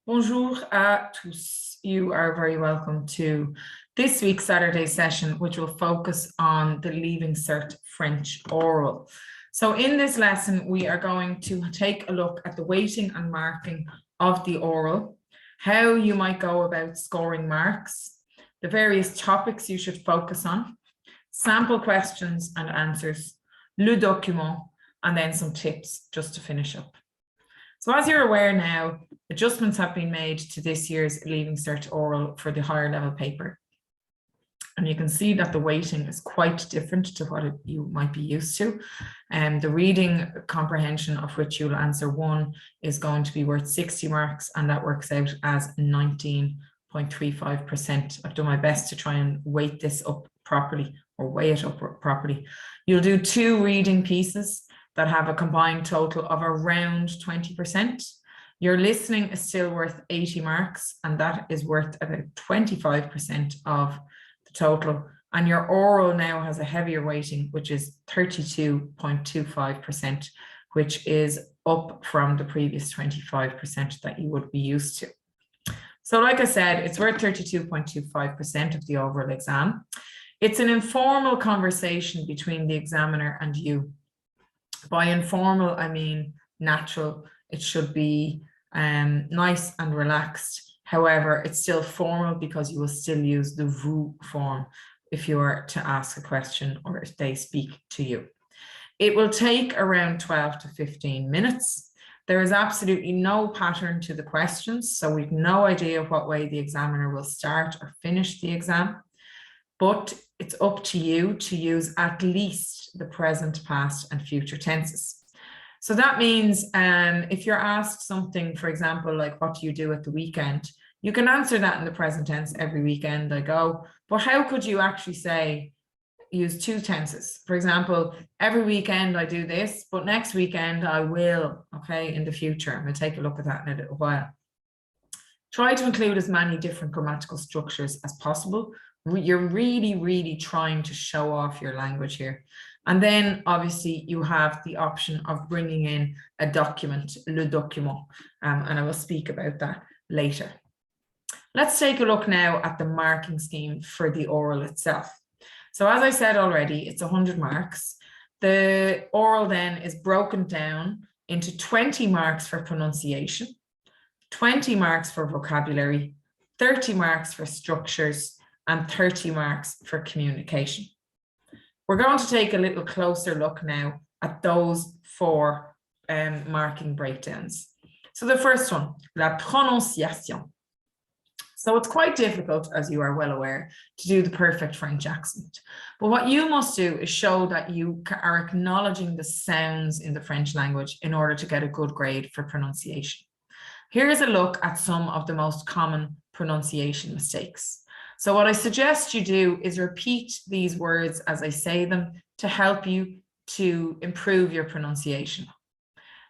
Bonjour à tous. You are very welcome to this week's Saturday session, which will focus on the Leaving Cert French oral. So in this lesson, we are going to take a look at the weighting and marking of the oral, how you might go about scoring marks, the various topics you should focus on, sample questions and answers, le document, and then some tips just to finish up. So as you're aware now, adjustments have been made to this year's Leaving Cert oral for the higher level paper. And you can see that the weighting is quite different to what you might be used to. The reading comprehension, of which you'll answer one, is going to be worth 60 marks, and that works out as 19.35%. I've done my best to try and weight this up properly, or weigh it up properly. You'll do two reading pieces that have a combined total of around 20%. Your listening is still worth 80 marks, and that is worth about 25% of the total. And your oral now has a heavier weighting, which is 32.25%, which is up from the previous 25% that you would be used to. So like I said, it's worth 32.25% of the overall exam. It's an informal conversation between the examiner and you. By informal, I mean natural. It should be nice and relaxed. However, it's still formal because you will still use the vous form if you are to ask a question or if they speak to you. It will take around 12 to 15 minutes. There is absolutely no pattern to the questions, so we've no idea what way the examiner will start or finish the exam. But it's up to you to use at least the present, past, and future tenses. So that means if you're asked something, for example, like what do you do at the weekend, you can answer that in the present tense. Every weekend I go. But how could you actually say, use two tenses? For example, every weekend I do this, but next weekend I will, okay, in the future. I'm going to take a look at that in a little while. Try to include as many different grammatical structures as possible. You're really trying to show off your language here. And then obviously you have the option of bringing in a document, le document, and I will speak about that later. Let's take a look now at the marking scheme for the oral itself. So as I said already, it's 100 marks. The oral then is broken down into 20 marks for pronunciation, 20 marks for vocabulary, 30 marks for structures, and 30 marks for communication. We're going to take a little closer look now at those four marking breakdowns. So the first one, la prononciation. So it's quite difficult, as you are well aware, to do the perfect French accent. But what you must do is show that you are acknowledging the sounds in the French language in order to get a good grade for pronunciation. Here's a look at some of the most common pronunciation mistakes. So what I suggest you do is repeat these words as I say them to help you to improve your pronunciation.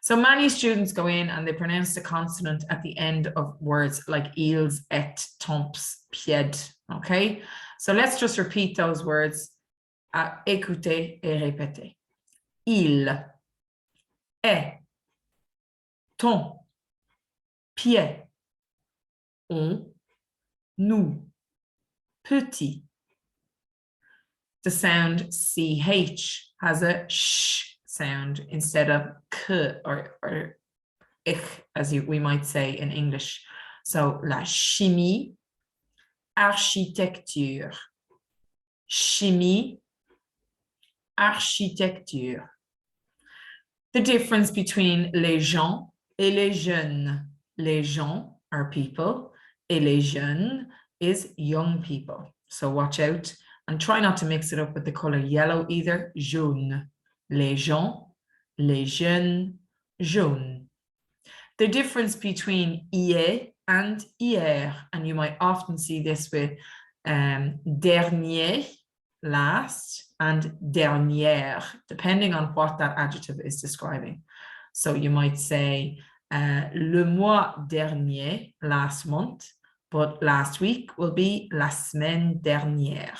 So many students go in and they pronounce the consonant at the end of words like ils, et, temps, pied, okay? So let's just repeat those words. Écoutez et répétez. Il, est, ton, pied, on, nous, petit. The sound CH has a sh sound instead of k or ich, as we might say in English. So la chimie, architecture, chimie, architecture. The difference between les gens et les jeunes. Les gens are people, et les jeunes is young people. So watch out and try not to mix it up with the color yellow either. Jaune. Les gens, les jeunes, jaune. The difference between hier and hier, and you might often see this with dernier, last, and dernière, depending on what that adjective is describing. So you might say le mois dernier, last month, but last week will be la semaine dernière.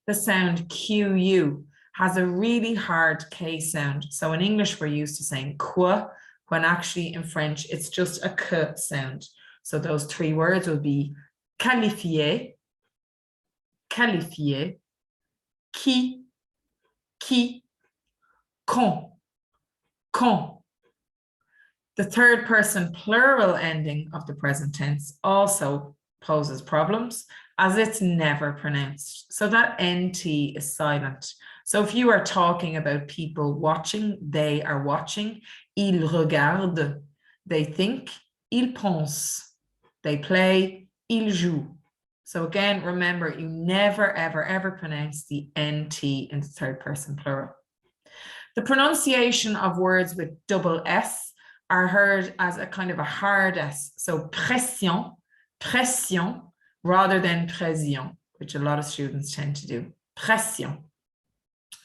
The sound QU has a really hard K sound. So in English, we're used to saying quoi, when actually in French, it's just a K sound. So those three words would be qualifié, qualifié, qui, con. The third person plural ending of the present tense also poses problems as it's never pronounced. So that NT is silent. So if you are talking about people watching, they are watching. Ils regardent, they think. Ils pensent, they play. Ils jouent. So again, remember, you never, ever, ever pronounce the NT in the third person plural. The pronunciation of words with double S are heard as a kind of a hard S. So pression, pression, rather than pression, which a lot of students tend to do. Pression.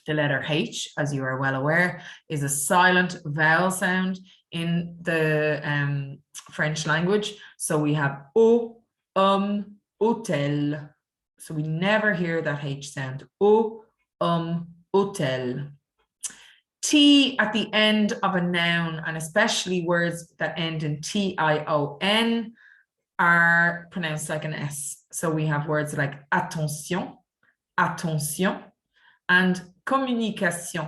The letter H, as you are well aware, is a silent vowel sound in the French language. So we have O, hôtel. So we never hear that H sound. O, hôtel. T at the end of a noun, and especially words that end in T-I-O-N, are pronounced like an S. So we have words like attention, attention, and communication,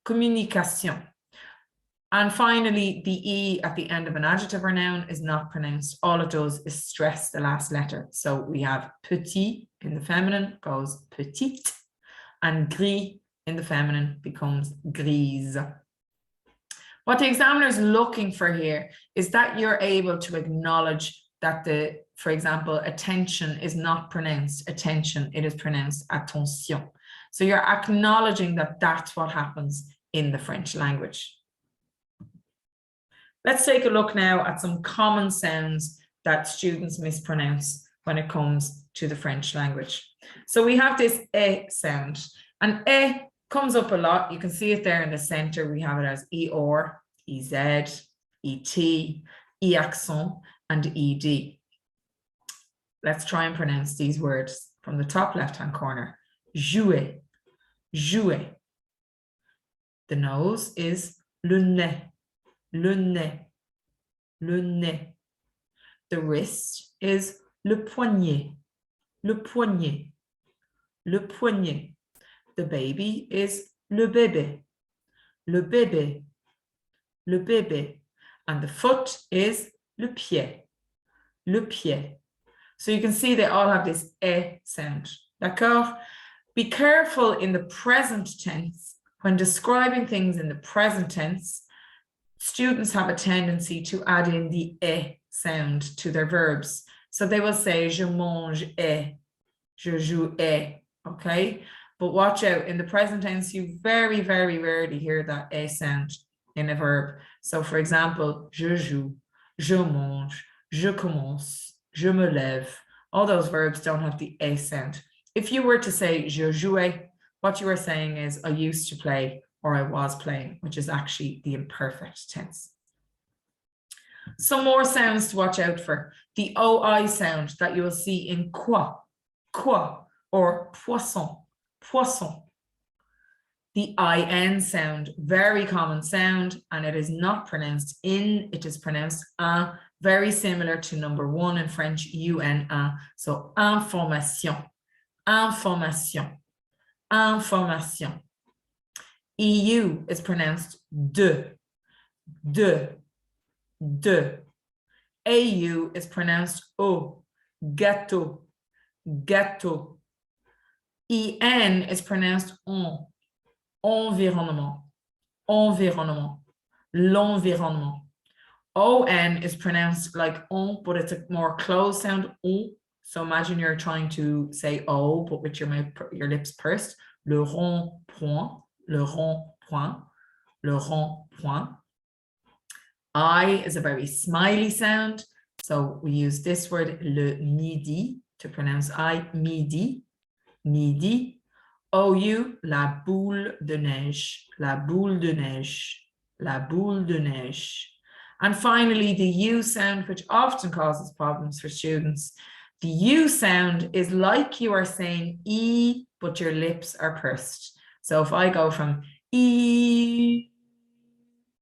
communication. And finally, the E at the end of an adjective or noun is not pronounced. All it does is stress the last letter. So we have petit in the feminine goes petite, and gris in the feminine becomes grise. What the examiner is looking for here is that you're able to acknowledge that for example, attention is not pronounced attention, it is pronounced attention. So you're acknowledging that that's what happens in the French language. Let's take a look now at some common sounds that students mispronounce when it comes to the French language. So we have this E sound, and E comes up a lot. You can see it there in the center. We have it as ER, EZ, ET, E accent, and ED. Let's try and pronounce these words from the top left-hand corner. Jouer, jouer. The nose is le nez, le nez, le nez. The wrist is le poignet, le poignet, le poignet. The baby is le bébé, le bébé, le bébé. And the foot is le pied, le pied. So you can see they all have this E sound. D'accord? Be careful in the present tense. When describing things in the present tense, students have a tendency to add in the E sound to their verbs. So they will say, je mange et, je joue et, okay? But watch out, in the present tense, you very, very rarely hear that E sound in a verb. So for example, je joue, je mange, je commence, je me lève. All those verbs don't have the E sound. If you were to say, je jouais, what you are saying is, I used to play or I was playing, which is actually the imperfect tense. Some more sounds to watch out for. The OI sound that you will see in quoi, or poisson, poisson. The IN sound, very common sound, and it is not pronounced in, it is pronounced un, very similar to number 1 in French, UN. So information, information, information. EU is pronounced de, de, de. AU is pronounced o, gâteau, gâteau. EN is pronounced on, environnement, environnement, l'environnement. ON is pronounced like on, but it's a more closed sound, on. So imagine you're trying to say O, but with your lips pursed. Le rond-point, le rond-point, le rond-point. I is a very smiley sound. So we use this word, le midi, to pronounce I, midi, midi. OU, la boule de neige, la boule de neige, la boule de neige. And finally, the U sound, which often causes problems for students. The U sound is like you are saying E, but your lips are pursed. So if I go from E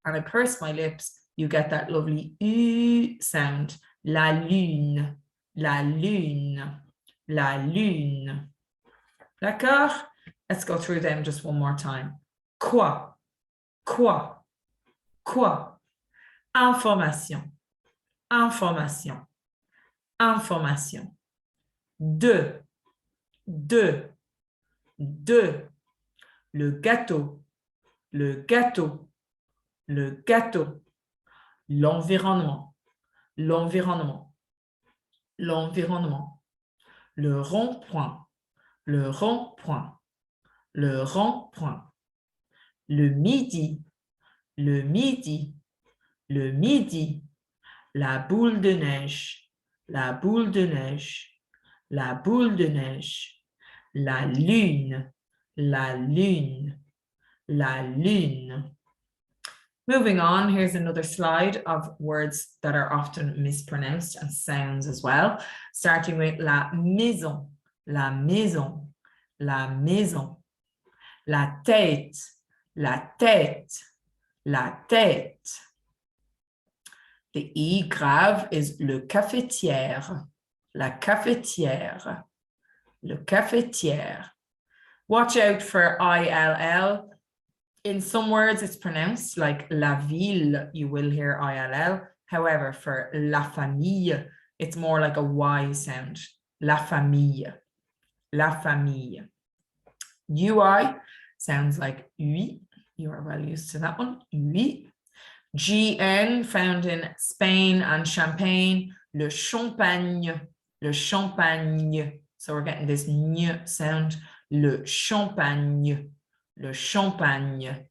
and I purse my lips, you get that lovely U sound. la lune, la lune, la lune. D'accord? Let's go through them just one more time. Quoi, quoi, quoi. Information, information, information. De, de, de. Le gâteau, le gâteau, le gâteau. L'environnement, l'environnement, l'environnement. Le rond-point, le rond-point, le rond-point. Le midi, le midi, le midi. La boule de neige, la boule de neige, la boule de neige. La lune, la lune, la lune. Moving on, here's another slide of words that are often mispronounced and sounds as well, starting with la maison, la maison, la maison. La tête, la tête, la tête. The E grave is le cafetière, la cafetière, le cafetière. Watch out for ILL. In some words, it's pronounced like la ville, you will hear ILL. However, for la famille, it's more like a Y sound. La famille, la famille. UI sounds like UI. You are well used to that one. UI. GN found in Spain and Champagne. Le champagne, le champagne. So we're getting this N sound. Le champagne, le champagne.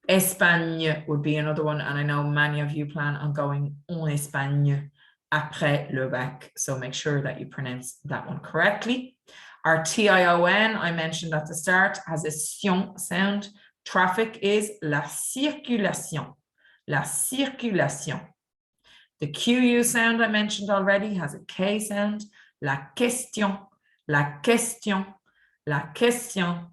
Espagne would be another one, and I know many of you plan on going en Espagne après le bac, so make sure that you pronounce that one correctly. Our TION, I mentioned at the start, has a sion sound. Traffic is la circulation, la circulation. The QU sound I mentioned already has a K sound. La question, la question, la question.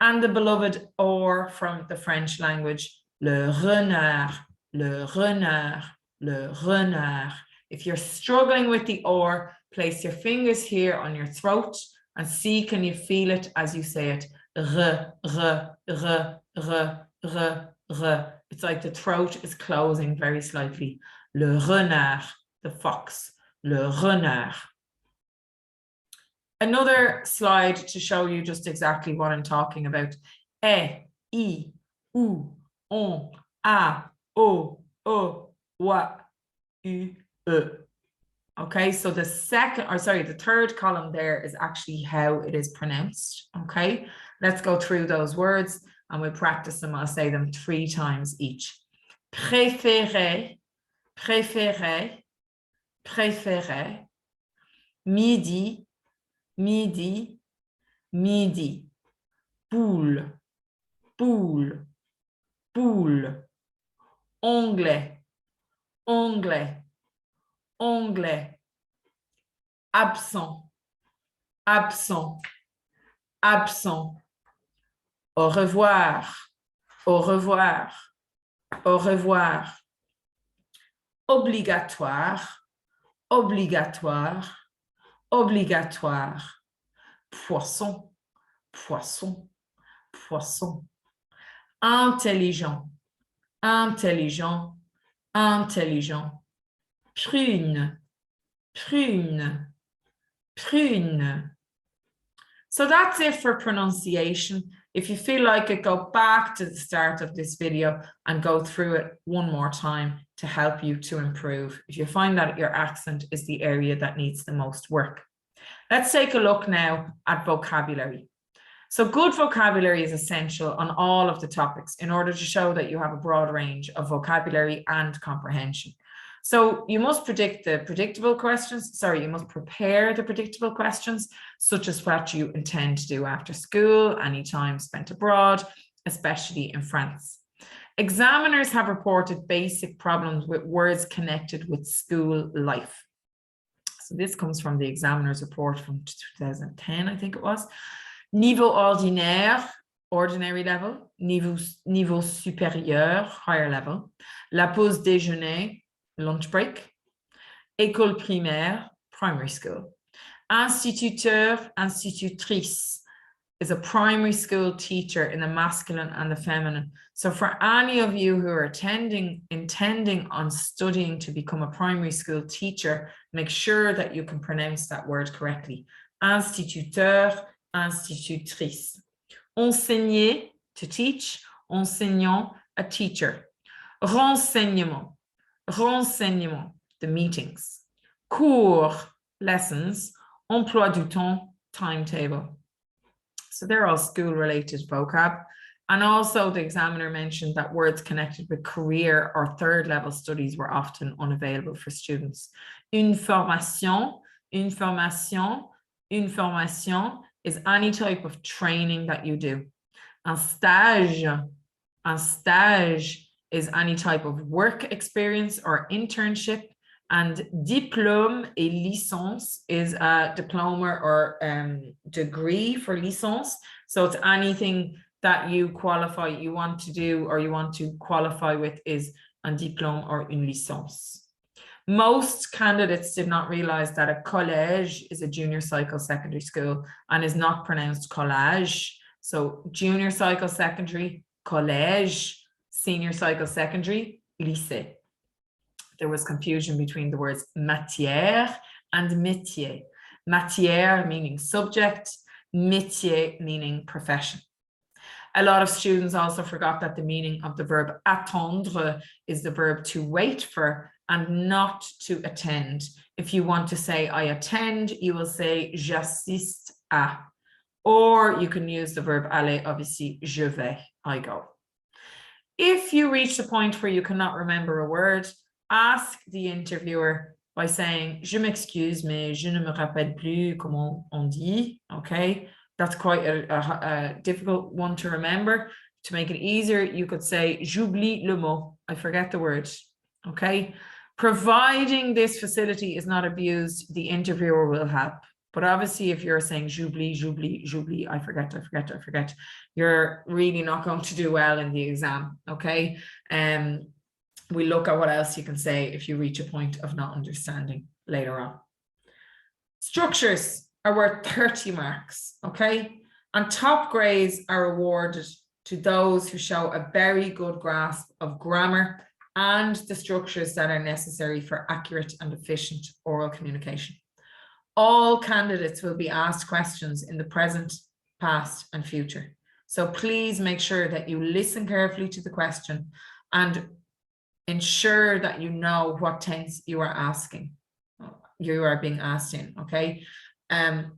And the beloved or from the French language, le renard, le renard, le renard. If you're struggling with the or, place your fingers here on your throat and see, can you feel it as you say it? R, r, r, r, r, r. It's like the throat is closing very slightly. Le renard, the fox, le renard. Another slide to show you just exactly what I'm talking about. E, I, U, on, a, o, wa, u, e. Okay, so the third column there is actually how it is pronounced. Okay, let's go through those words and we'll practice them. I'll say them 3 times each. Préférer, préférer, préférer. Midi, midi, midi. Poule, poule, poule. Onglet, onglet, onglet. Absent, absent, absent. Au revoir, au revoir, au revoir. Obligatoire, obligatoire, obligatoire. Poisson, poisson, poisson. Intelligent, intelligent, intelligent. Prune, prune, prune. So that's it for pronunciation. If you feel like it, go back to the start of this video and go through it one more time to help you to improve. If you find that your accent is the area that needs the most work. Let's take a look now at vocabulary. So good vocabulary is essential on all of the topics in order to show that you have a broad range of vocabulary and comprehension. So you must predict the predictable questions. Sorry, you must prepare the predictable questions, such as what you intend to do after school, any time spent abroad, especially in France. Examiners have reported basic problems with words connected with school life. So this comes from the examiner's report from 2010, I think it was. Niveau ordinaire, ordinary level. Niveau supérieur, higher level. La pause déjeuner, lunch break. École primaire, primary school. Instituteur, institutrice is a primary school teacher in the masculine and the feminine. So for any of you who are intending on studying to become a primary school teacher, make sure that you can pronounce that word correctly. Instituteur, institutrice. Enseigner, to teach. Enseignant, a teacher. Renseignement, renseignement, the meetings. Cours, lessons. Emploi du temps, timetable. So they're all school-related vocab. And also the examiner mentioned that words connected with career or third-level studies were often unavailable for students. Une formation, une formation, une formation is any type of training that you do. Un stage is any type of work experience or internship. And diplôme et licence is a diploma or degree for licence. So it's anything that you qualify, you want to do, or you want to qualify with is un diplôme or une licence. Most candidates did not realize that a collège is a junior cycle secondary school and is not pronounced collège. So junior cycle secondary, collège, senior cycle secondary, lycée. There was confusion between the words matière and métier. Matière meaning subject, métier meaning profession. A lot of students also forgot that the meaning of the verb attendre is the verb to wait for and not to attend. If you want to say I attend, you will say j'assiste à. Or you can use the verb aller, obviously, je vais, I go. If you reach the point where you cannot remember a word, ask the interviewer by saying, je m'excuse, mais je ne me rappelle plus comment on dit, okay? That's quite a difficult one to remember. To make it easier, you could say, j'oublie le mot, I forget the word, okay? Providing this facility is not abused, the interviewer will help. But obviously, if you're saying j'oublie, j'oublie, j'oublie, I forget, you're really not going to do well in the exam, okay? We look at what else you can say if you reach a point of not understanding later on. Structures are worth 30 marks, okay? And top grades are awarded to those who show a very good grasp of grammar and the structures that are necessary for accurate and efficient oral communication. All candidates will be asked questions in the present, past, and future. So please make sure that you listen carefully to the question and ensure that you know what tense you are being asked in, okay?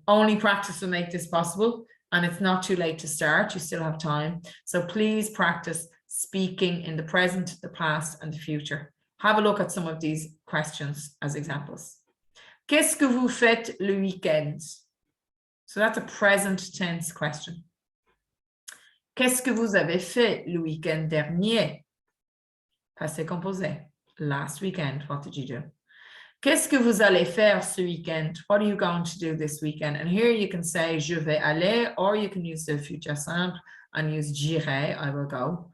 Only practice will make this possible, and it's not too late to start. You still have time. So please practice speaking in the present, the past, and the future. Have a look at some of these questions as examples. Qu'est-ce que vous faites le week-end? So that's a present tense question. Qu'est-ce que vous avez fait le week-end dernier? Passé composé. Last weekend, what did you do? Qu'est-ce que vous allez faire ce week-end? What are you going to do this weekend? And here you can say je vais aller, or you can use the future simple and use j'irai, I will go.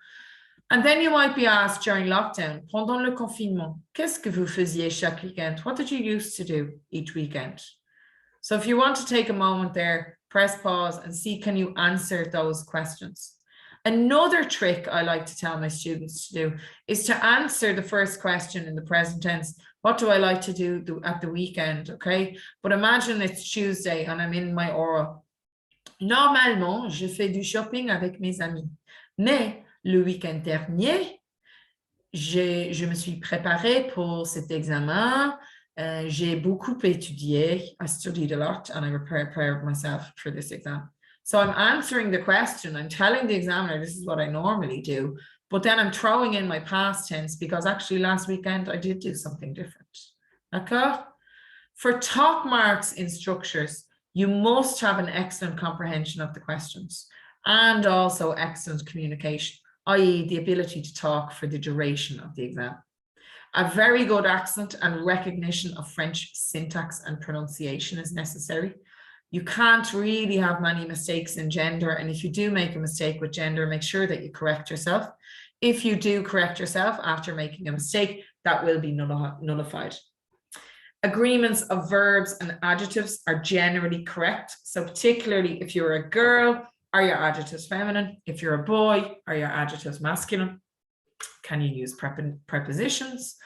And then you might be asked during lockdown, pendant le confinement, qu'est-ce que vous faisiez chaque weekend? What did you used to do each weekend? So if you want to take a moment there, press pause and see, can you answer those questions? Another trick I like to tell my students to do is to answer the first question in the present tense. What do I like to do at the weekend? Okay, but imagine it's Tuesday and I'm in my oral. Normalement, je fais du shopping avec mes amis. Mais le week-end dernier, je me suis préparée pour cet examen. J'ai beaucoup étudié. I studied a lot and I prepared myself for this exam. So I'm answering the question. I'm telling the examiner this is what I normally do, but then I'm throwing in my past tense because actually last weekend I did do something different. Okay? For top marks in structures, you must have an excellent comprehension of the questions and also excellent communication, i.e. the ability to talk for the duration of the exam. A very good accent and recognition of French syntax and pronunciation is necessary. You can't really have many mistakes in gender, and if you do make a mistake with gender, make sure that you correct yourself. If you do correct yourself after making a mistake, that will be nullified. Agreements of verbs and adjectives are generally correct. So particularly if you're a girl, are your adjectives feminine? If you're a boy, are your adjectives masculine? Can you use prepositions?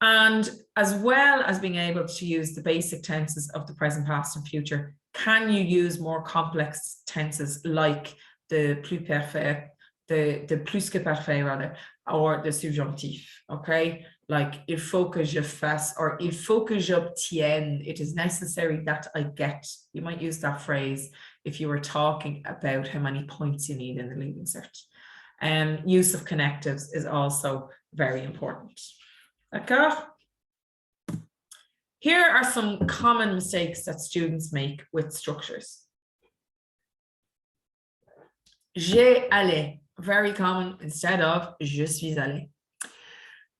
And as well as being able to use the basic tenses of the present, past, and future, can you use more complex tenses like the plus parfait, the plus que parfait rather, or the subjonctif, okay? Like, il faut que je fasse, or il faut que j'obtienne, it is necessary that I get. You might use that phrase if you were talking about how many points you need in the leaving cert. Use of connectives is also very important. D'accord? Here are some common mistakes that students make with structures. J'ai allé, very common, instead of je suis allé.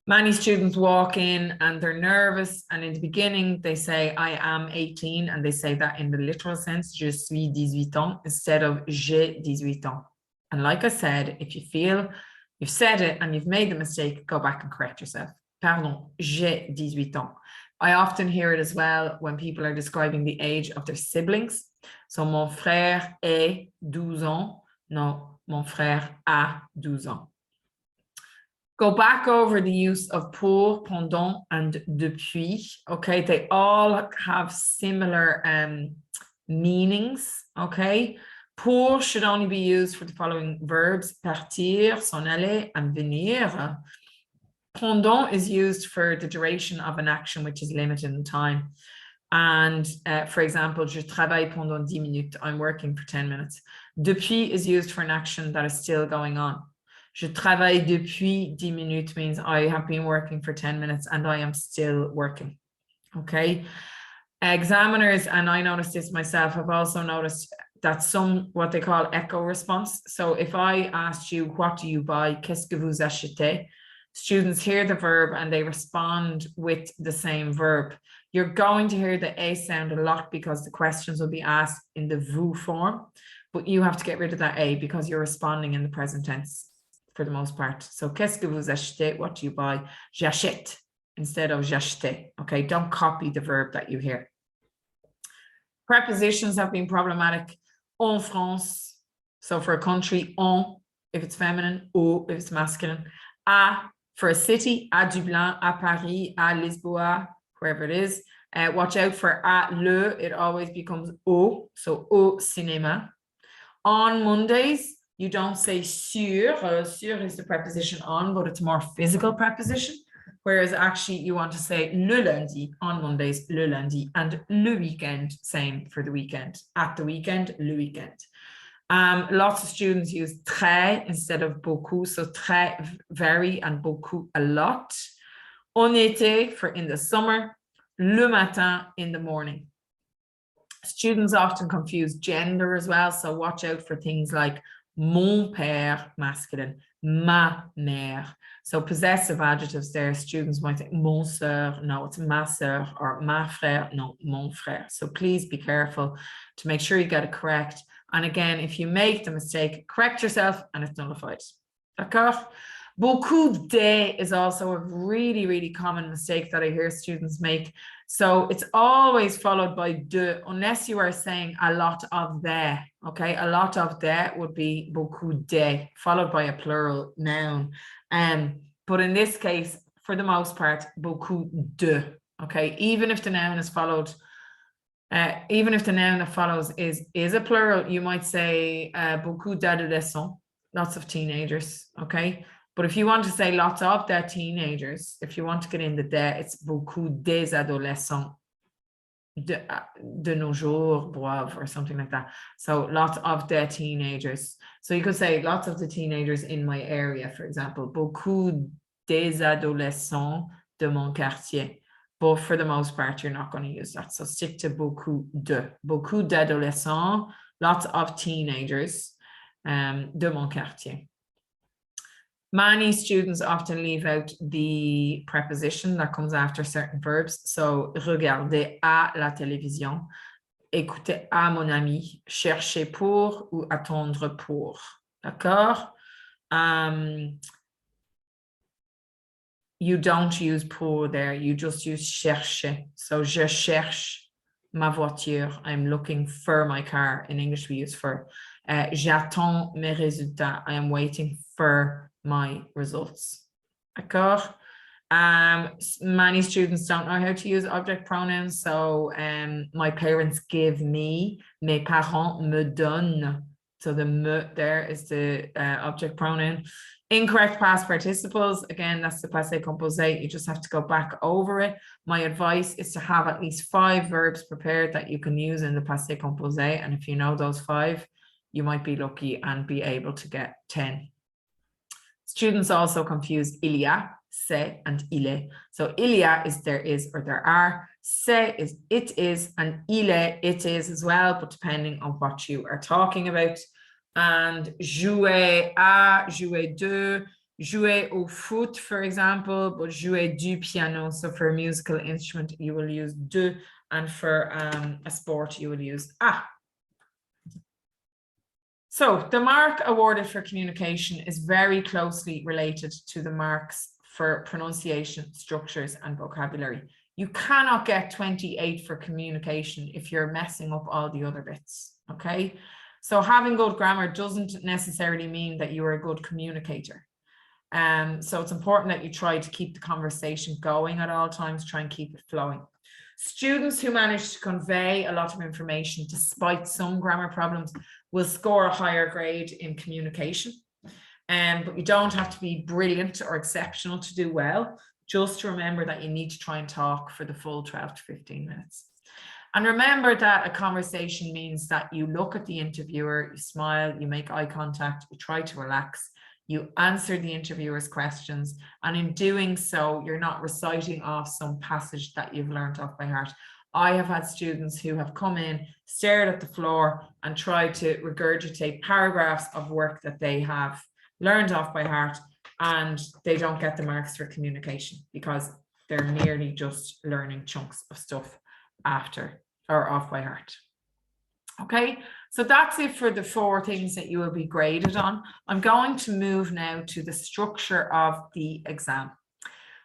Many students walk in and they're nervous, and in the beginning they say I am 18, and they say that in the literal sense, je suis 18 ans, instead of j'ai 18 ans. And like I said, if you feel you've said it and you've made the mistake, go back and correct yourself. Pardon, j'ai 18 ans. I often hear it as well when people are describing the age of their siblings. So mon frère est 12 ans. No, mon frère a 12 ans. Go back over the use of pour, pendant, and depuis. Okay, they all have similar meanings. Okay, pour should only be used for the following verbs: partir, s'en aller, and venir. Pendant is used for the duration of an action which is limited in time. And for example, je travaille pendant 10 minutes. I'm working for 10 minutes. Depuis is used for an action that is still going on. Je travaille depuis 10 minutes means I have been working for 10 minutes and I am still working. Okay. Examiners, and I noticed this myself, have also noticed that some what they call echo response. So if I asked you, what do you buy? Qu'est-ce que vous achetez? Students hear the verb and they respond with the same verb. You're going to hear the A sound a lot because the questions will be asked in the vous form, but you have to get rid of that A because you're responding in the present tense for the most part. So, qu'est-ce que vous achetez? What do you buy? J'achète instead of j'achetais. Okay, don't copy the verb that you hear. Prepositions have been problematic. En France, so for a country, en if it's feminine, au if it's masculine. À for a city, à Dublin, à Paris, à Lisboa, wherever it is. Watch out for à le, it always becomes au, so au cinéma. On Mondays, you don't say sur. Sur is the preposition on, but it's more physical preposition. Whereas actually you want to say le lundi, on Mondays, le lundi, and le weekend, same for the weekend. At the weekend, le weekend. Lots of students use très instead of beaucoup. So très, very, and beaucoup, a lot. En été for in the summer. Le matin, in the morning. Students often confuse gender as well. So watch out for things like mon père, masculine, ma mère. So possessive adjectives there, students might say mon sœur, no, it's ma sœur, or ma frère, no, mon frère. So please be careful to make sure you get it correct. And again, if you make the mistake, correct yourself and it's nullified. D'accord? Beaucoup de is also a really, really common mistake that I hear students make. So it's always followed by de, unless you are saying a lot of the, okay? A lot of the would be beaucoup de, followed by a plural noun. But in this case, for the most part, beaucoup de, okay? Even if the noun is followed, even if the noun that follows is a plural, you might say beaucoup d'adolescents, lots of teenagers, okay? But if you want to say lots of their teenagers, if you want to get in the de, it's beaucoup des adolescents de nos jours boivent or something like that. So lots of their teenagers. So you could say lots of the teenagers in my area, for example, beaucoup des adolescents de mon quartier. But for the most part, you're not going to use that. So stick to beaucoup d'adolescents, lots of teenagers de mon quartier. Many students often leave out the preposition that comes after certain verbs. So, regarder à la télévision, écouter à mon ami, chercher pour ou attendre pour. D'accord? you don't use pour there, you just use chercher. So je cherche ma voiture, I'm looking for my car. In English we use for. J'attends mes résultats, I am waiting for my results. D'accord? Many students don't know how to use object pronouns, so my parents give me, mes parents me donnent. So the me there is the object pronoun. Incorrect past participles, again, that's the passé composé. You just have to go back over it. My advice is to have at least 5 verbs prepared that you can use in the passé composé. And if you know those 5, you might be lucky and be able to get 10. Students also confuse il y a, c'est, and il est. So il y a is there is or there are. C'est is it is, and il est it is as well, but depending on what you are talking about. And jouer à, jouer de, jouer au foot, for example, but jouer du piano. So for a musical instrument, you will use de, and for a sport, you will use à. So the mark awarded for communication is very closely related to the marks for pronunciation, structures, and vocabulary. You cannot get 28 for communication if you're messing up all the other bits, okay? So having good grammar doesn't necessarily mean that you are a good communicator. So it's important that you try to keep the conversation going at all times, try and keep it flowing. Students who manage to convey a lot of information despite some grammar problems will score a higher grade in communication. But you don't have to be brilliant or exceptional to do well. Just remember that you need to try and talk for the full 12 to 15 minutes. And remember that a conversation means that you look at the interviewer, you smile, you make eye contact, you try to relax, you answer the interviewer's questions, and in doing so, you're not reciting off some passage that you've learned off by heart. I have had students who have come in, stared at the floor, and tried to regurgitate paragraphs of work that they have learned off by heart, and they don't get the marks for communication because they're merely just learning chunks of stuff after or off by heart. Okay, so that's it for the 4 things that you will be graded on. I'm going to move now to the structure of the exam.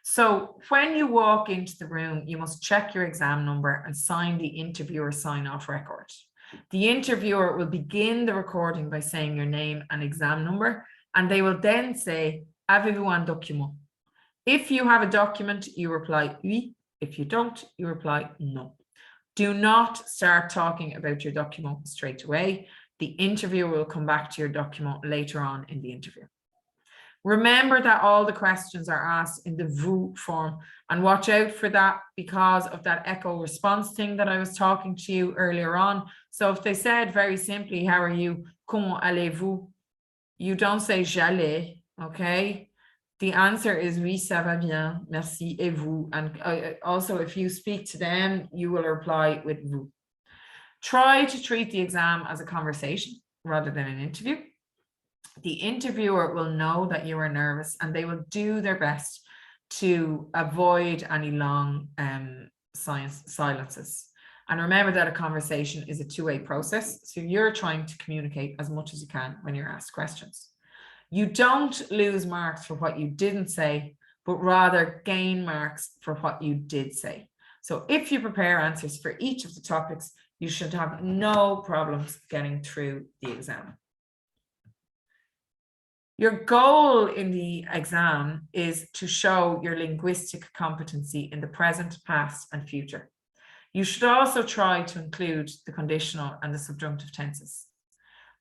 So when you walk into the room, you must check your exam number and sign the interviewer sign-off record. The interviewer will begin the recording by saying your name and exam number, and they will then say, avez-vous un document? If you have a document, you reply oui. If you don't, you reply no. Do not start talking about your document straight away. The interviewer will come back to your document later on in the interview. Remember that all the questions are asked in the vous form, and watch out for that because of that echo response thing that I was talking to you earlier on. So if they said very simply, how are you? Comment allez-vous? You don't say j'allais, okay? The answer is oui, ça va bien, merci, et vous? And also, if you speak to them, you will reply with vous. Try to treat the exam as a conversation rather than an interview. The interviewer will know that you are nervous, and they will do their best to avoid any long silences. And remember that a conversation is a two-way process, so you're trying to communicate as much as you can when you're asked questions. You don't lose marks for what you didn't say, but rather gain marks for what you did say. So if you prepare answers for each of the topics, you should have no problems getting through the exam. Your goal in the exam is to show your linguistic competency in the present, past, and future. You should also try to include the conditional and the subjunctive tenses.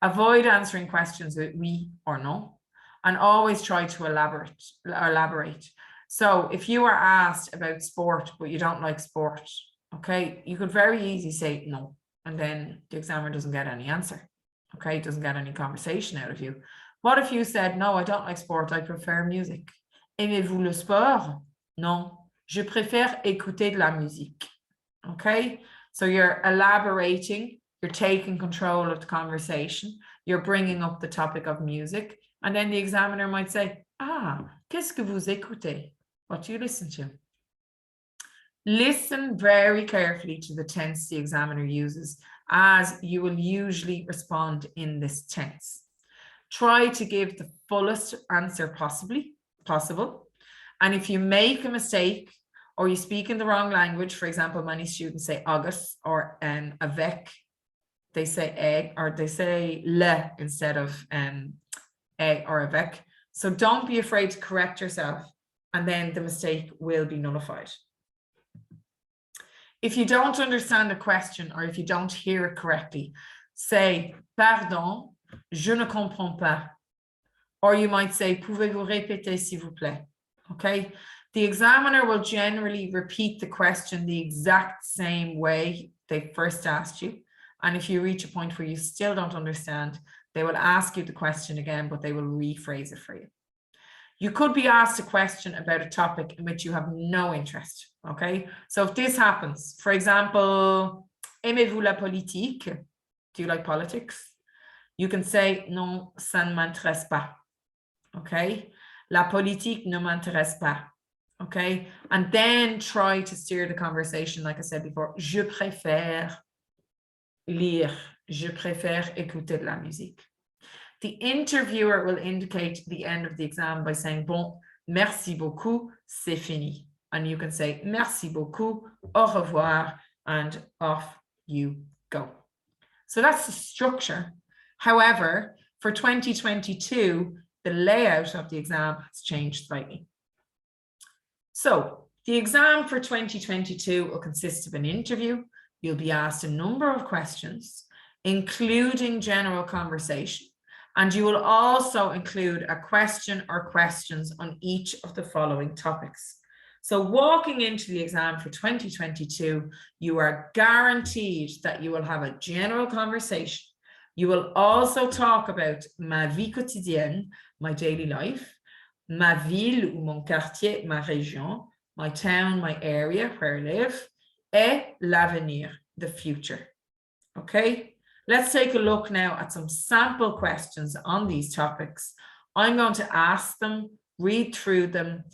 Avoid answering questions with oui or no, and always try to elaborate. So if you are asked about sport, but you don't like sport, okay, you could very easily say no, and then the examiner doesn't get any answer, okay, doesn't get any conversation out of you. What if you said, no, I don't like sport, I prefer music? Aimez-vous le sport? Non, je préfère écouter de la musique. Okay, so you're elaborating, you're taking control of the conversation, you're bringing up the topic of music, and then the examiner might say, ah, qu'est-ce que vous écoutez? What do you listen to? Listen very carefully to the tense the examiner uses, as you will usually respond in this tense. Try to give the fullest answer possible, And if you make a mistake or you speak in the wrong language, for example, many students say agus or avec, they say or they say le instead of or avec. So don't be afraid to correct yourself, and then the mistake will be nullified. If you don't understand a question or if you don't hear it correctly, say, pardon, je ne comprends pas. Or you might say, pouvez-vous répéter s'il vous plaît? Okay. The examiner will generally repeat the question the exact same way they first asked you. And if you reach a point where you still don't understand, they will ask you the question again, but they will rephrase it for you. You could be asked a question about a topic in which you have no interest, okay? So if this happens, for example, aimez-vous la politique? Do you like politics? You can say, non, ça ne m'intéresse pas, okay? La politique ne m'intéresse pas, okay? And then try to steer the conversation, like I said before, je préfère lire, je préfère écouter de la musique. The interviewer will indicate the end of the exam by saying, bon, merci beaucoup, c'est fini. And you can say, merci beaucoup, au revoir, and off you go. So that's the structure. However, for 2022, the layout of the exam has changed slightly. So the exam for 2022 will consist of an interview. You'll be asked a number of questions, including general conversation. And you will also include a question or questions on each of the following topics. So walking into the exam for 2022, you are guaranteed that you will have a general conversation. You will also talk about ma vie quotidienne, my daily life, ma ville ou mon quartier, ma région, my town, my area where I live, et l'avenir, the future. Okay? Let's take a look now at some sample questions on these topics. I'm going to ask them, read through them.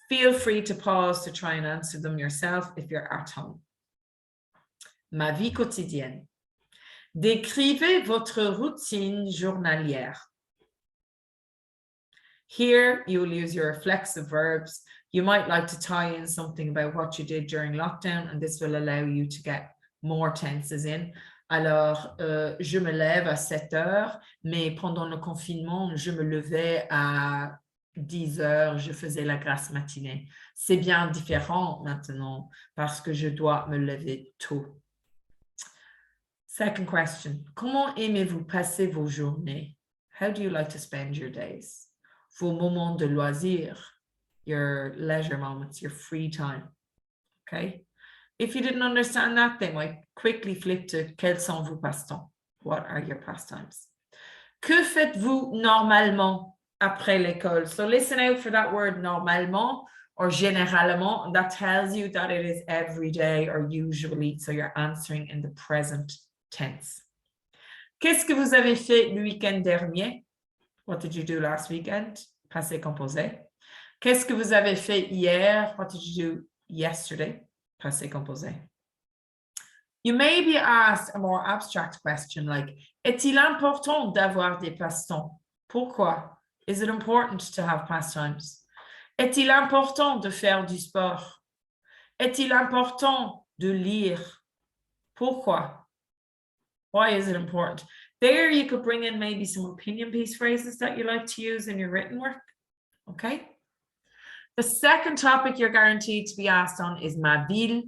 Feel free to pause to try and answer them yourself if you're at home. Ma vie quotidienne. Décrivez votre routine journalière. Here, you will use your reflexive verbs. You might like to tie in something about what you did during lockdown, and this will allow you to get more tenses in. Alors, je me lève à 7 heures, mais pendant le confinement, je me levais à 10 heures, je faisais la grasse matinée. C'est bien différent maintenant parce que je dois me lever tôt. Second question. Comment aimez-vous passer vos journées? How do you like to spend your days? Vos moments de loisirs, your leisure moments, your free time. Okay? If you didn't understand that, they might quickly flip to quels sont vos passe-temps? What are your pastimes? Que faites-vous normalement après l'école? So listen out for that word normalement or généralement. That tells you that it is every day or usually. So you're answering in the present tense. Qu'est-ce que vous avez fait le week-end dernier? What did you do last weekend? Passé composé. Qu'est-ce que vous avez fait hier? What did you do yesterday? Passé composé. You may be asked a more abstract question like, est-il important d'avoir des passe-temps? Pourquoi? Is it important to have pastimes? Est-il important de faire du sport? Est-il important de lire? Pourquoi? Why is it important? There you could bring in maybe some opinion piece phrases that you like to use in your written work. Okay. The second topic you're guaranteed to be asked on is ma ville,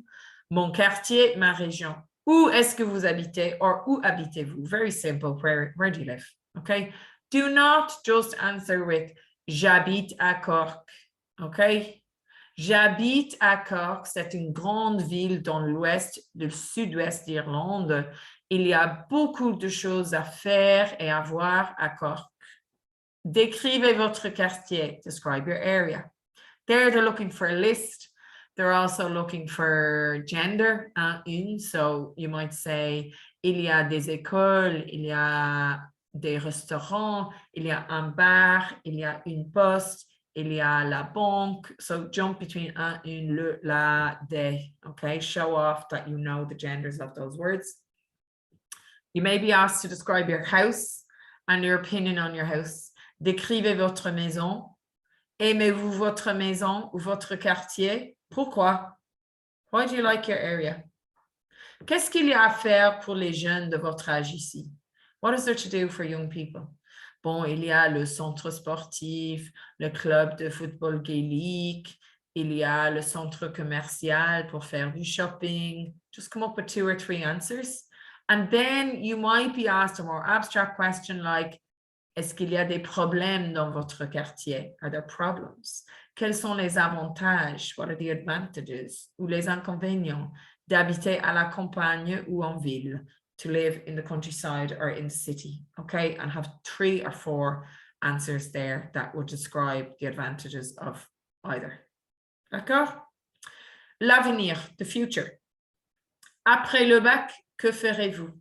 mon quartier, ma région. Où est-ce que vous habitez or où habitez-vous? Very simple. Where do you live? Okay. Do not just answer with j'habite à Cork. Okay. J'habite à Cork. C'est une grande ville dans l'ouest, le sud-ouest d'Irlande. Il y a beaucoup de choses à faire et à voir à Cork. Décrivez votre quartier. Describe your area. There they're looking for a list. They're also looking for gender, une. So you might say, il y a des écoles, il y a des restaurants, il y a un bar, il y a une poste, il y a la banque. So jump between un, une, le, la, des. Okay, show off that you know the genders of those words. You may be asked to describe your house and your opinion on your house. Décrivez votre maison. Aimez-vous votre maison ou votre quartier? Pourquoi? Why do you like your area? Qu'est-ce qu'il y a à faire pour les jeunes de votre âge ici? What is there to do for young people? Bon, il y a le centre sportif, le club de football gaélique, il y a le centre commercial pour faire du shopping. Just come up with 2 or 3 answers. And then you might be asked a more abstract question like, est-ce qu'il y a des problèmes dans votre quartier? Are there problems? Quels sont les avantages? What are the advantages? Ou les inconvénients d'habiter à la campagne ou en ville? To live in the countryside or in the city, okay? And have 3 or 4 answers there that would describe the advantages of either. D'accord? L'avenir, the future. Après le bac, que ferez-vous?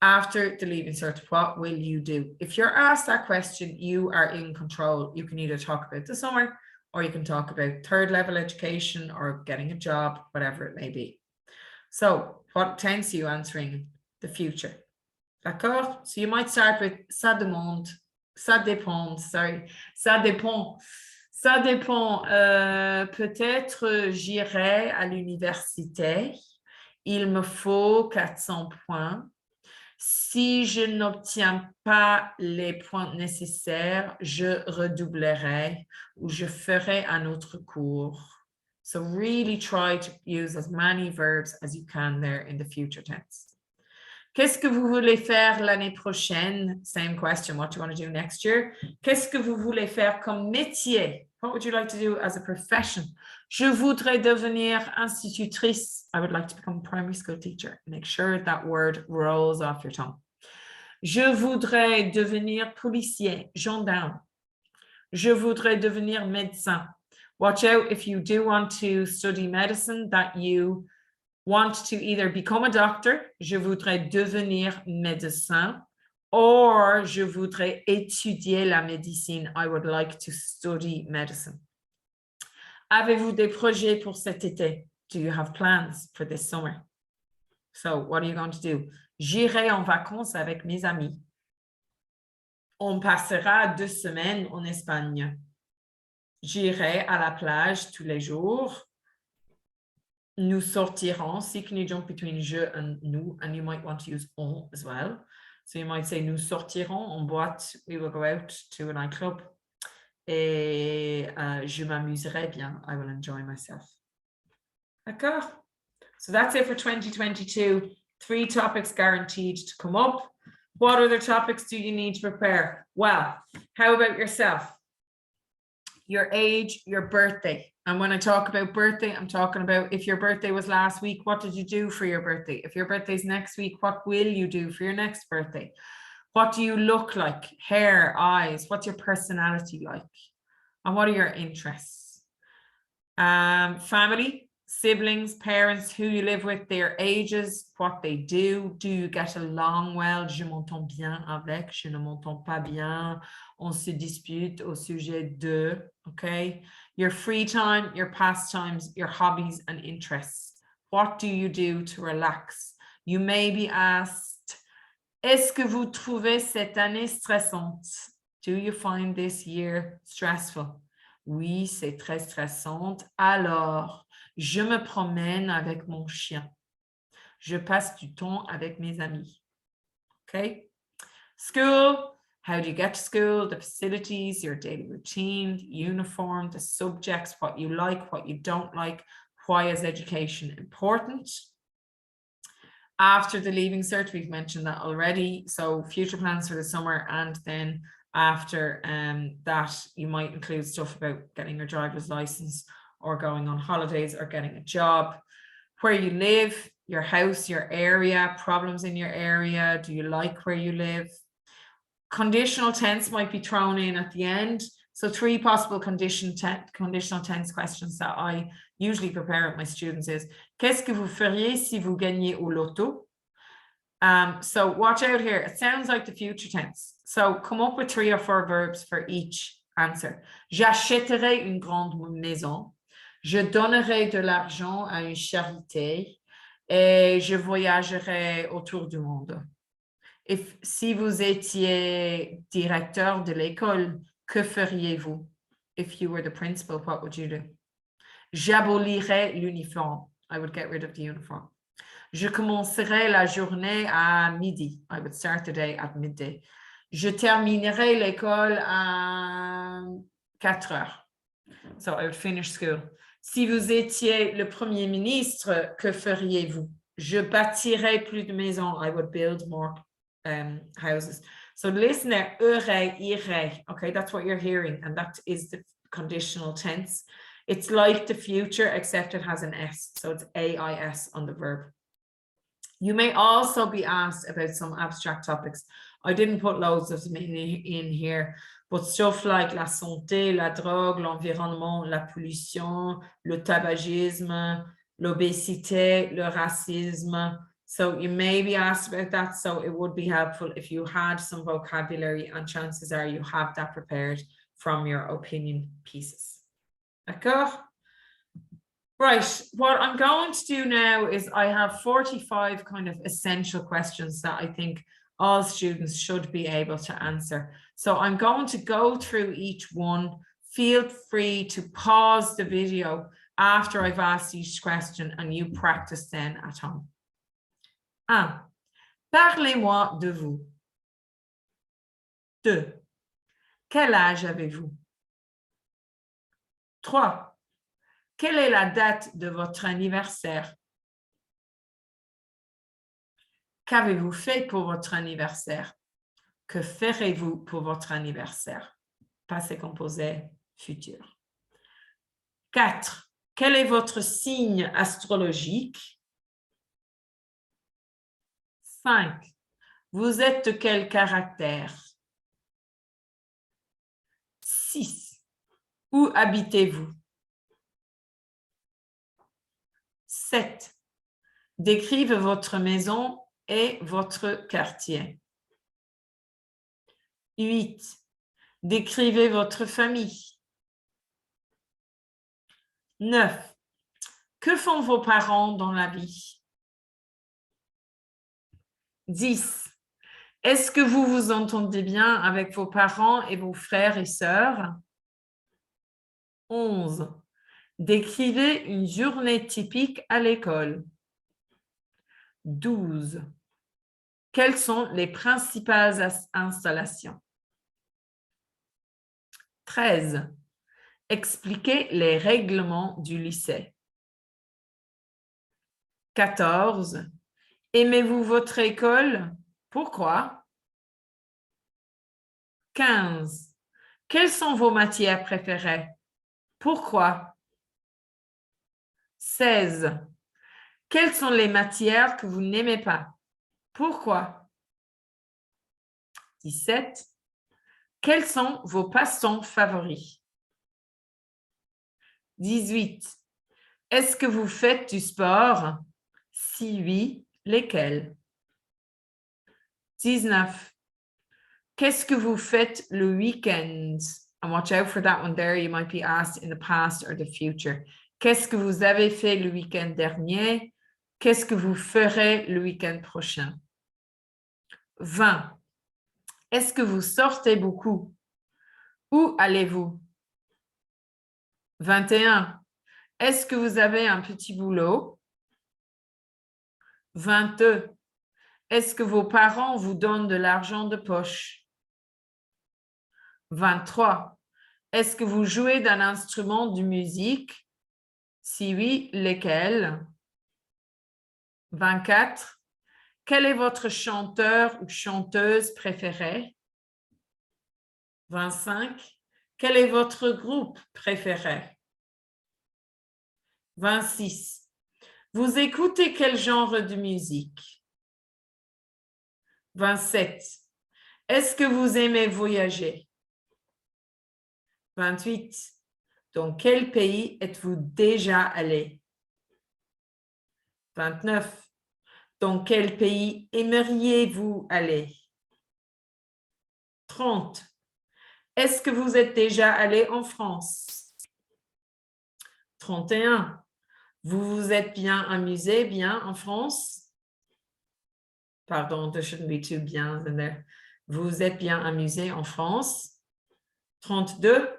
After the Leaving Cert, what will you do? If you're asked that question, you are in control. You can either talk about the summer or you can talk about 3rd level education or getting a job, whatever it may be. So what tense are you answering? The future. D'accord? So you might start with ça demande, ça dépend, sorry, ça dépend. Ça dépend. Peut-être j'irai à l'université. Il me faut 400 points. Si je n'obtiens pas les points nécessaires, je redoublerai ou je ferai un autre cours. So really try to use as many verbs as you can there in the future tense. Qu'est-ce que vous voulez faire l'année prochaine? Same question. What do you want to do next year? Qu'est-ce que vous voulez faire comme métier? What would you like to do as a profession? Je voudrais devenir institutrice. I would like to become a primary school teacher. Make sure that word rolls off your tongue. Je voudrais devenir policier, gendarme. Je voudrais devenir médecin. Watch out if you do want to study medicine that you want to either become a doctor, je voudrais devenir médecin, or je voudrais étudier la médecine. I would like to study medicine. Avez-vous des projets pour cet été? Do you have plans for this summer? So what are you going to do? J'irai en vacances avec mes amis. On passera 2 semaines en Espagne. J'irai à la plage tous les jours. Nous sortirons. See, can you jump between je and nous? And you might want to use on as well. So you might say, nous sortirons en boîte. We will go out to a nightclub. Et je m'amuserai bien. I will enjoy myself. D'accord? So that's it for 2022. 3 topics guaranteed to come up. What other topics do you need to prepare? Well, how about yourself? Your age, your birthday. And when I talk about birthday, I'm talking about if your birthday was last week, what did you do for your birthday? If your birthday's next week, what will you do for your next birthday? What do you look like? Hair, eyes, what's your personality like? And what are your interests? Family, siblings, parents, who you live with, their ages, what they do you get along well? Je m'entends bien avec, je ne m'entends pas bien. On se dispute au sujet de, okay? Your free time, your pastimes, your hobbies and interests. What do you do to relax? You may be asked, est-ce que vous trouvez cette année stressante? Do you find this year stressful? Oui, c'est très stressante. Alors, je me promène avec mon chien. Je passe du temps avec mes amis. Okay? School, how do you get to school? The facilities, your daily routine, uniform, the subjects, what you like, what you don't like. Why is education important? After the Leaving Cert, we've mentioned that already. So future plans for the summer, and then after that, you might include stuff about getting your driver's license or going on holidays or getting a job. Where you live, your house, your area, problems in your area. Do you like where you live? Conditional tense might be thrown in at the end. So 3 possible conditional tense questions that I usually prepare with my students is, qu'est-ce que vous feriez si vous gagnez au loto? So watch out here. It sounds like the future tense. So come up with 3 or 4 verbs for each answer. J'achèterai une grande maison. Je donnerai de l'argent à une charité. Et je voyagerai autour du monde. Si vous étiez directeur de l'école, que feriez-vous? if you were the principal, what would you do? J'abolirais l'uniforme. I would get rid of the uniform. Je commencerai la journée à midi. I would start the day at midday. Je terminerai l'école à 4 heures. So I would finish school. Si vous étiez le Premier ministre, que feriez-vous? Je bâtirais plus de maisons. I would build more houses. So listen there, aurais, irais. Okay, that's what you're hearing. And that is the conditional tense. It's like the future, except it has an S. So it's AIS on the verb. You may also be asked about some abstract topics. I didn't put loads of them in here, but stuff like la santé, la drogue, l'environnement, la pollution, le tabagisme, l'obésité, le racisme. So you may be asked about that. So it would be helpful if you had some vocabulary, and chances are you have that prepared from your opinion pieces. D'accord? Right, what I'm going to do now is I have 45 kind of essential questions that I think all students should be able to answer. So I'm going to go through each one. Feel free to pause the video after I've asked each question and you practice then at home. 1. Parlez-moi de vous. 2. Quel âge avez-vous? 3. Quelle est la date de votre anniversaire? Qu'avez-vous fait pour votre anniversaire? Que ferez-vous pour votre anniversaire? Passé composé, futur. 4. Quel est votre signe astrologique? 5. Vous êtes de quel caractère? 6. Où habitez-vous? 7. Décrivez votre maison et votre quartier. 8. Décrivez votre famille. 9. Que font vos parents dans la vie? 10. Est-ce que vous vous entendez bien avec vos parents et vos frères et sœurs? 11. Décrivez une journée typique à l'école. 12. Quelles sont les principales installations? 13. Expliquez les règlements du lycée. 14. Aimez-vous votre école? Pourquoi? 15. Quelles sont vos matières préférées? Pourquoi? 16. Quelles sont les matières que vous n'aimez pas? Pourquoi? 17. Quels sont vos passe-temps favoris? 18. Est-ce que vous faites du sport? Si oui, lesquels? 19. Qu'est-ce que vous faites le week-end? And watch out for that one there. You might be asked in the past or the future. Qu'est-ce que vous avez fait le week-end dernier? Qu'est-ce que vous ferez le week-end prochain? 20. Est-ce que vous sortez beaucoup? Où allez-vous? 21. Est-ce que vous avez un petit boulot? 22. Est-ce que vos parents vous donnent de l'argent de poche? 23. Est-ce que vous jouez d'un instrument de musique? Si oui, lesquels? 24. Quel est votre chanteur ou chanteuse préféré? 25. Quel est votre groupe préféré? 26. Vous écoutez quel genre de musique? 27. Est-ce que vous aimez voyager? 28. Dans quel pays êtes-vous déjà allé? 29. Dans quel pays aimeriez-vous aller? 30. Est-ce que vous êtes déjà allé en France? 31. Vous vous êtes bien amusé en France? Pardon, there shouldn't be two biens in there. Vous vous êtes bien amusé en France? 32.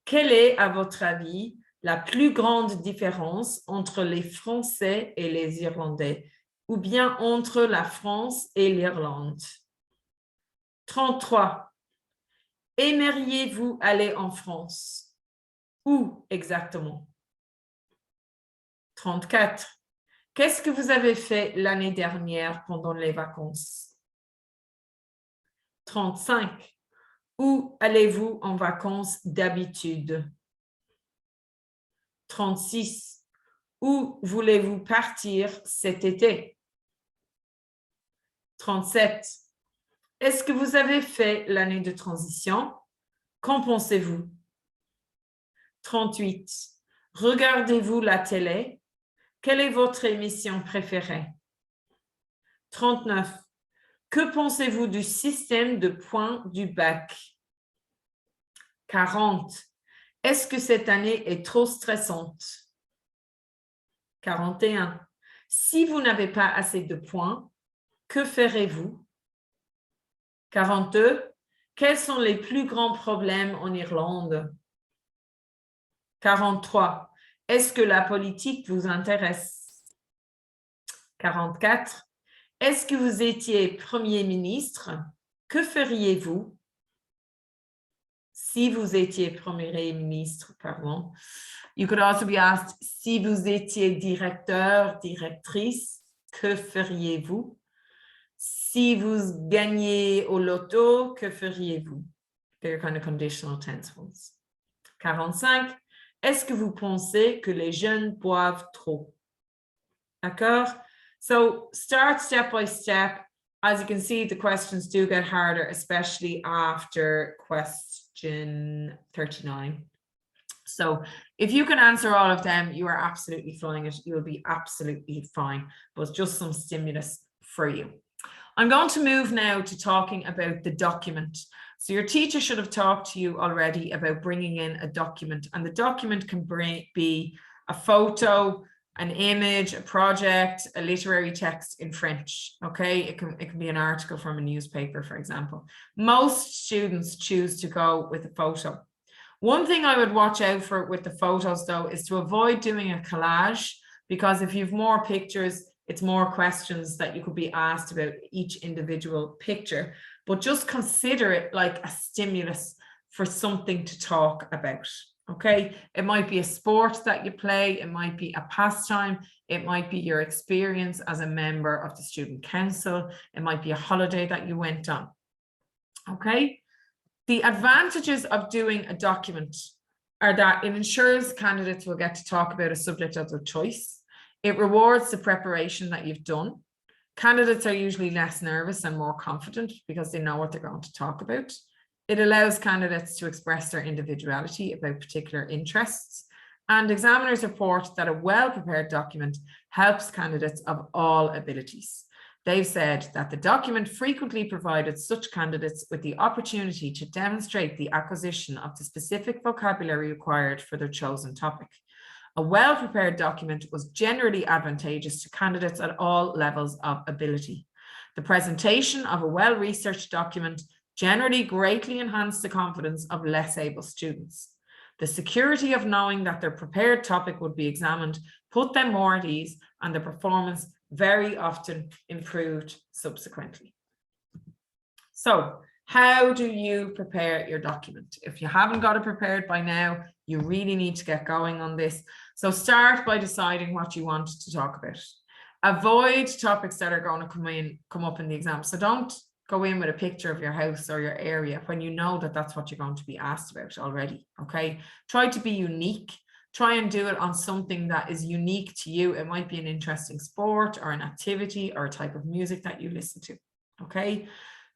Quelle est, à votre avis, la plus grande différence entre les Français et les Irlandais, ou bien entre la France et l'Irlande? 33. Aimeriez-vous aller en France? Où exactement? 34. Qu'est-ce que vous avez fait l'année dernière pendant les vacances? 35. Où allez-vous en vacances d'habitude? 36. Où voulez-vous partir cet été? 37. Est-ce que vous avez fait l'année de transition? Qu'en pensez-vous? 38. Regardez-vous la télé? Quelle est votre émission préférée? 39. Que pensez-vous du système de points du bac? 40. Est-ce que cette année est trop stressante? 41. Si vous n'avez pas assez de points, que ferez-vous? 42. Quels sont les plus grands problèmes en Irlande? 43. Est-ce que la politique vous intéresse? 44. Est-ce que vous étiez Premier ministre? Que feriez-vous? Si vous étiez Premier ministre, pardon. You could also be asked, si vous étiez directeur, directrice, que feriez-vous? Si vous gagnez au loto, que feriez-vous? They're kind of conditional tense ones. 45. Est-ce que vous pensez que les jeunes boivent trop? D'accord? So start step by step. As you can see, the questions do get harder, especially after question 39. So if you can answer all of them, you are absolutely flying it. You'll be absolutely fine. But just some stimulus for you. I'm going to move now to talking about the document. So your teacher should have talked to you already about bringing in a document, and the document can be a photo, an image, a project, a literary text in French. Okay, it can be an article from a newspaper, for example. Most students choose to go with a photo. One thing I would watch out for with the photos, though, is to avoid doing a collage, because if you've more pictures, it's more questions that you could be asked about each individual picture. But just consider it like a stimulus for something to talk about. Okay, it might be a sport that you play, it might be a pastime, it might be your experience as a member of the student council, it might be a holiday that you went on. Okay, the advantages of doing a document are that it ensures candidates will get to talk about a subject of their choice. It rewards the preparation that you've done. Candidates are usually less nervous and more confident because they know what they're going to talk about. It allows candidates to express their individuality about particular interests. And examiners report that a well-prepared document helps candidates of all abilities. They've said that the document frequently provided such candidates with the opportunity to demonstrate the acquisition of the specific vocabulary required for their chosen topic. A well-prepared document was generally advantageous to candidates at all levels of ability. The presentation of a well-researched document generally greatly enhanced the confidence of less able students. The security of knowing that their prepared topic would be examined put them more at ease, and the performance very often improved subsequently. So, how do you prepare your document? If you haven't got it prepared by now, you really need to get going on this. So start by deciding what you want to talk about. Avoid topics that are going to come up in the exam. So don't go in with a picture of your house or your area when you know that that's what you're going to be asked about already. Okay, try to be unique. Try and do it on something that is unique to you. It might be an interesting sport or an activity or a type of music that you listen to. Okay,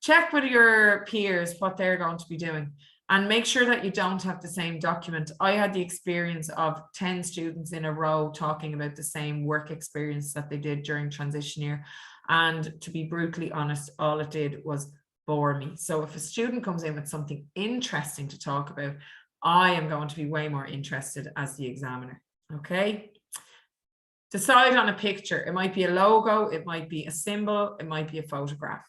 check with your peers what they're going to be doing, and make sure that you don't have the same document. I had the experience of 10 students in a row talking about the same work experience that they did during transition year. And to be brutally honest, all it did was bore me. So if a student comes in with something interesting to talk about, I am going to be way more interested as the examiner. Okay. Decide on a picture. It might be a logo, it might be a symbol, it might be a photograph.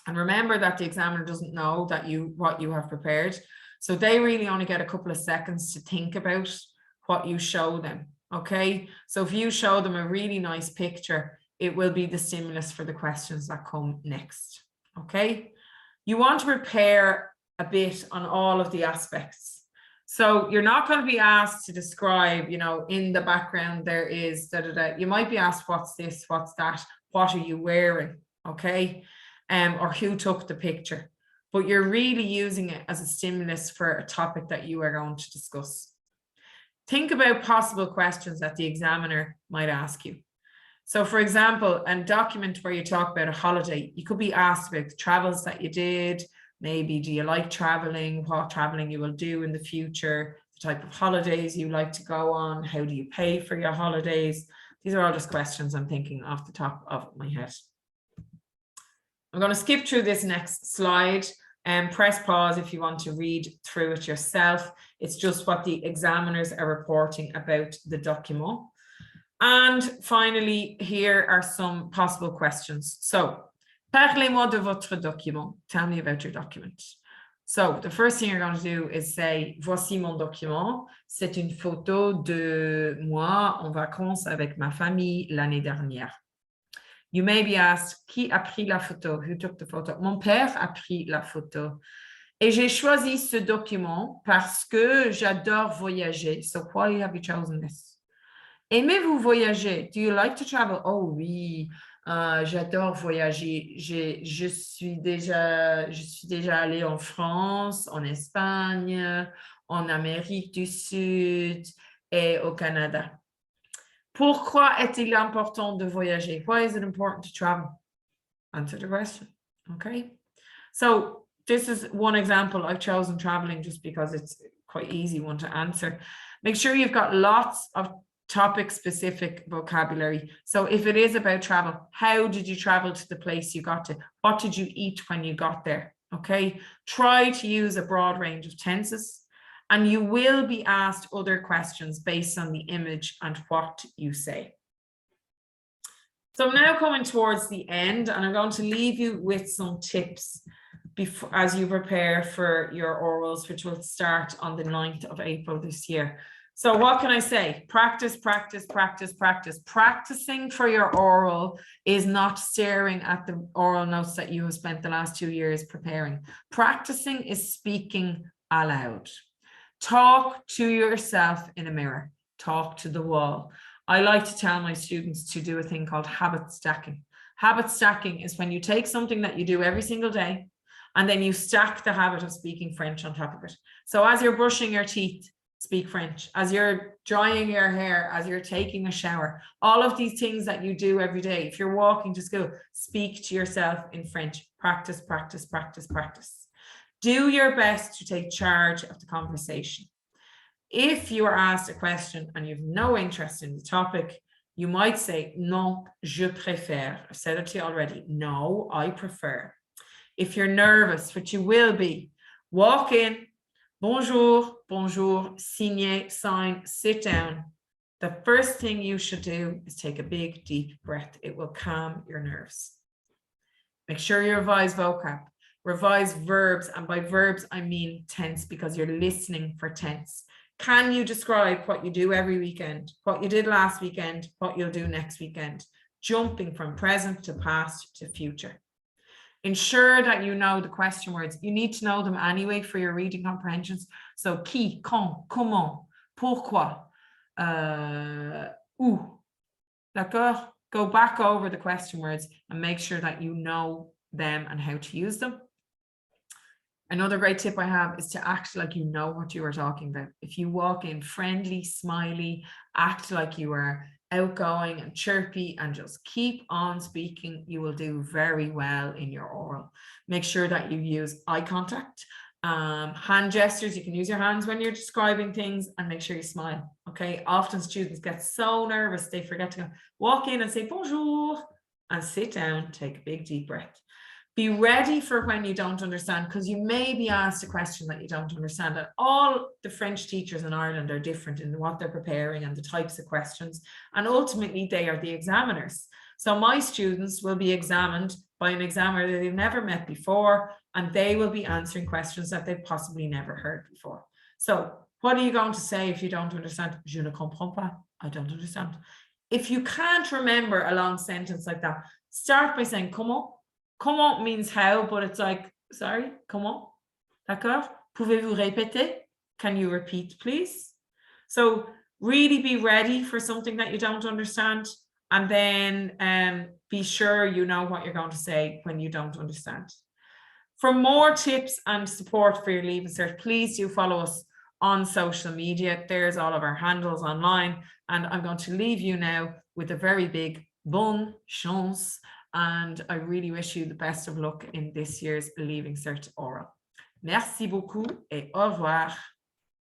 And remember that the examiner doesn't know that what you have prepared. So they really only get a couple of seconds to think about what you show them. Okay, so if you show them a really nice picture, it will be the stimulus for the questions that come next. Okay, you want to prepare a bit on all of the aspects. So you're not going to be asked to describe, you know, in the background there is da da da. You might be asked, what's this, what's that, what are you wearing, okay, or who took the picture. But you're really using it as a stimulus for a topic that you are going to discuss. Think about possible questions that the examiner might ask you. So for example, a document where you talk about a holiday, you could be asked about the travels that you did. Maybe, do you like traveling? What traveling you will do in the future? The type of holidays you like to go on? How do you pay for your holidays? These are all just questions I'm thinking off the top of my head. I'm going to skip through this next slide and press pause if you want to read through it yourself. It's just what the examiners are reporting about the document. And finally, here are some possible questions. So, parlez-moi de votre document. Tell me about your document. So the first thing you're going to do is say, voici mon document. C'est une photo de moi en vacances avec ma famille l'année dernière. You may be asked, qui a pris la photo? Who took the photo? Mon père a pris la photo. Et j'ai choisi ce document parce que j'adore voyager. So why have you chosen this? Aimez-vous voyager? Do you like to travel? Oh oui. J'adore voyager. Je suis déjà allée en France, en Espagne, en Amérique du Sud et au Canada. Pourquoi est-il important de voyager? Why is it important to travel? Answer the question. Okay. So this is one example. I've chosen traveling just because it's quite easy one to answer. Make sure you've got lots of topic specific vocabulary. So if it is about travel, how did you travel to the place you got to? What did you eat when you got there? Okay, try to use a broad range of tenses, and you will be asked other questions based on the image and what you say. So I'm now coming towards the end, and I'm going to leave you with some tips before, as you prepare for your orals, which will start on the 9th of April this year. So what can I say? Practice, practice, practice, practice. Practicing for your oral is not staring at the oral notes that you have spent the last 2 years preparing. Practicing is speaking aloud. Talk to yourself in a mirror. Talk to the wall. I like to tell my students to do a thing called habit stacking. Habit stacking is when you take something that you do every single day and then you stack the habit of speaking French on top of it. So as you're brushing your teeth, speak French. As you're drying your hair, as you're taking a shower, all of these things that you do every day. If you're walking to school, speak to yourself in French. Practice, practice, practice, practice. Do your best to take charge of the conversation. If you are asked a question and you have no interest in the topic, you might say, non, je préfère. I've said it to you already. No, I prefer. If you're nervous, which you will be, walk in. Bonjour, bonjour, signer, sign, sit down. The first thing you should do is take a big, deep breath. It will calm your nerves. Make sure you revise vocab, revise verbs. And by verbs, I mean tense, because you're listening for tense. Can you describe what you do every weekend, what you did last weekend, what you'll do next weekend? Jumping from present to past to future. Ensure that you know the question words. You need to know them anyway for your reading comprehensions. So qui, quand, comment, pourquoi, où. D'accord? Go back over the question words and make sure that you know them and how to use them. Another great tip I have is to act like you know what you are talking about. If you walk in friendly, smiley, act like you are outgoing and chirpy and just keep on speaking, you will do very well in your oral. Make sure that you use eye contact, hand gestures. You can use your hands when you're describing things, and make sure you smile. Okay, often students get so nervous they forget to go walk in and say bonjour and sit down, take a big deep breath. Be ready for when you don't understand, because you may be asked a question that you don't understand. And all the French teachers in Ireland are different in what they're preparing and the types of questions. And ultimately, they are the examiners. So my students will be examined by an examiner that they've never met before, and they will be answering questions that they've possibly never heard before. So what are you going to say if you don't understand? Je ne comprends pas. I don't understand. If you can't remember a long sentence like that, start by saying comment. Comment means how, but it's like, sorry, comment? D'accord? Pouvez-vous répéter? Can you repeat, please? So really be ready for something that you don't understand, and then be sure you know what you're going to say when you don't understand. For more tips and support for your Leaving Cert, please do follow us on social media. There's all of our handles online, and I'm going to leave you now with a very big bonne chance, and I really wish you the best of luck in this year's Leaving Cert oral. Merci beaucoup et au revoir.